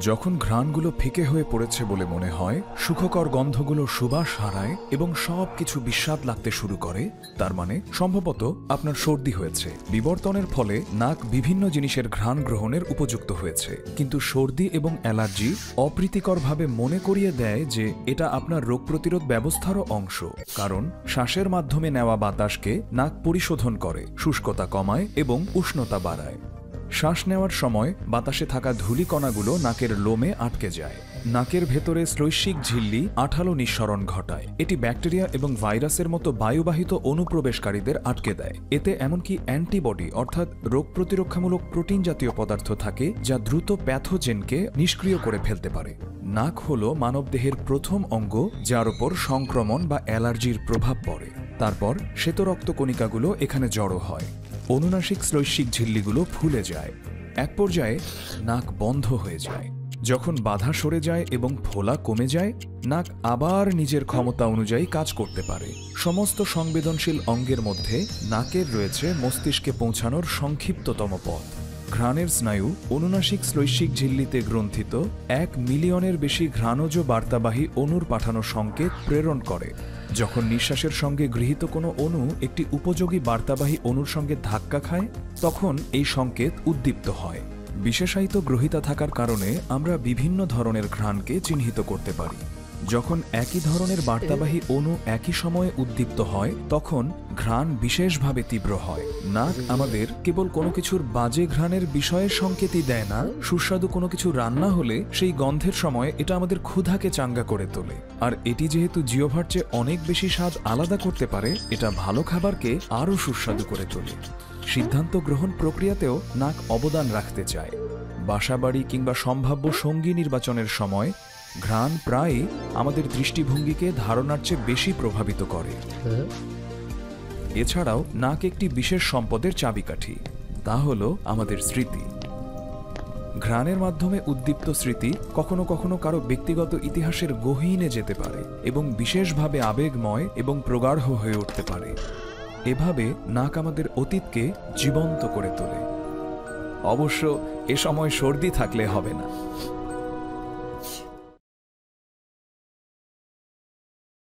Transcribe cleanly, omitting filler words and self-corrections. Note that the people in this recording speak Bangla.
যখন ঘ্রাণগুলো ফিকে হয়ে পড়েছে বলে মনে হয়, সুখকর গন্ধগুলো সুবাস হারায় এবং সবকিছু বিস্বাদ লাগতে শুরু করে, তার মানে সম্ভবত আপনার সর্দি হয়েছে। বিবর্তনের ফলে নাক বিভিন্ন জিনিসের ঘ্রাণ গ্রহণের উপযুক্ত হয়েছে, কিন্তু সর্দি এবং অ্যালার্জি অপ্রীতিকরভাবে মনে করিয়ে দেয় যে এটা আপনার রোগ প্রতিরোধ ব্যবস্থারও অংশ, কারণ শ্বাসের মাধ্যমে নেওয়া বাতাসকে নাক পরিশোধন করে, শুষ্কতা কমায় এবং উষ্ণতা বাড়ায়। শ্বাস নেওয়ার সময় বাতাসে থাকা ধূলিকণাগুলো নাকের লোমে আটকে যায়। নাকের ভেতরে শ্লৈষ্মিক ঝিল্লি আঠালো নিঃসরণ ঘটায়। এটি ব্যাকটেরিয়া এবং ভাইরাসের মতো বায়ুবাহিত অনুপ্রবেশকারীদের আটকে দেয়। এতে এমনকি অ্যান্টিবডি অর্থাৎ রোগ প্রতিরক্ষামূলক প্রোটিন জাতীয় পদার্থ থাকে, যা দ্রুত প্যাথোজেনকে নিষ্ক্রিয় করে ফেলতে পারে। নাক হল মানবদেহের প্রথম অঙ্গ যার উপর সংক্রমণ বা অ্যালার্জির প্রভাব পড়ে। তারপর শ্বেতরক্তকণিকাগুলো এখানে জড়ো হয়। অনুনাসিক শ্লৈষ্মিক ঝিল্লিগুলো ফুলে যায়। এক পর্যায়ে নাক বন্ধ হয়ে যায়। যখন বাধা সরে যায় এবং ফোলা কমে যায়, নাক আবার নিজের ক্ষমতা অনুযায়ী কাজ করতে পারে। সমস্ত সংবেদনশীল অঙ্গের মধ্যে নাকের রয়েছে মস্তিষ্কে পৌঁছানোর সংক্ষিপ্ততম পথ। ঘ্রাণের স্নায়ু অনুনাসিক শ্লৈষ্মিক ঝিল্লিতে গ্রন্থিত 1 মিলিয়নের বেশি ঘ্রাণজ বার্তাবাহী অণুর পাঠানো সংকেত প্রেরণ করে। যখন নিঃশ্বাসের সঙ্গে গৃহীত কোনো অণু একটি উপযোগী বার্তাবাহী অণুর সঙ্গে ধাক্কা খায়, তখন এই সংকেত উদ্দীপ্ত হয়। বিশেষায়িত গ্রহিতা থাকার কারণে আমরা বিভিন্ন ধরনের ঘ্রাণকে চিহ্নিত করতে পারি। যখন একই ধরনের বার্তাবাহী অণু একই সময়ে উদ্দীপ্ত হয়, তখন ঘ্রাণ বিশেষভাবে তীব্র হয়। নাক আমাদের কেবল কোনো কিছুর বাজে ঘ্রাণের বিষয়ের সংকেতই দেয় না, সুস্বাদু কোনো কিছু রান্না হলে সেই গন্ধের সময় এটা আমাদের ক্ষুধাকে চাঙ্গা করে তোলে। আর এটি যেহেতু জিহ্বার চেয়ে অনেক বেশি স্বাদ আলাদা করতে পারে, এটা ভালো খাবারকে আরও সুস্বাদু করে তোলে। সিদ্ধান্ত গ্রহণ প্রক্রিয়াতেও নাক অবদান রাখতে চায়। বাসাবাড়ি কিংবা সম্ভাব্য সঙ্গী নির্বাচনের সময় ঘ্রাণ প্রায়ই আমাদের দৃষ্টিভঙ্গিকে ধারণার চেয়ে বেশি প্রভাবিত করে। এছাড়াও নাক একটি বিশেষ সম্পদের চাবিকাঠি, তা হল আমাদের স্মৃতি। ঘ্রাণের মাধ্যমে উদ্দীপ্ত স্মৃতি কখনো কখনো কারো ব্যক্তিগত ইতিহাসের গহীনে যেতে পারে এবং বিশেষভাবে আবেগময় এবং প্রগাঢ় হয়ে উঠতে পারে। এভাবে নাক আমাদের অতীতকে জীবন্ত করে তোলে। অবশ্য এ সময় সর্দি থাকলে হবে না।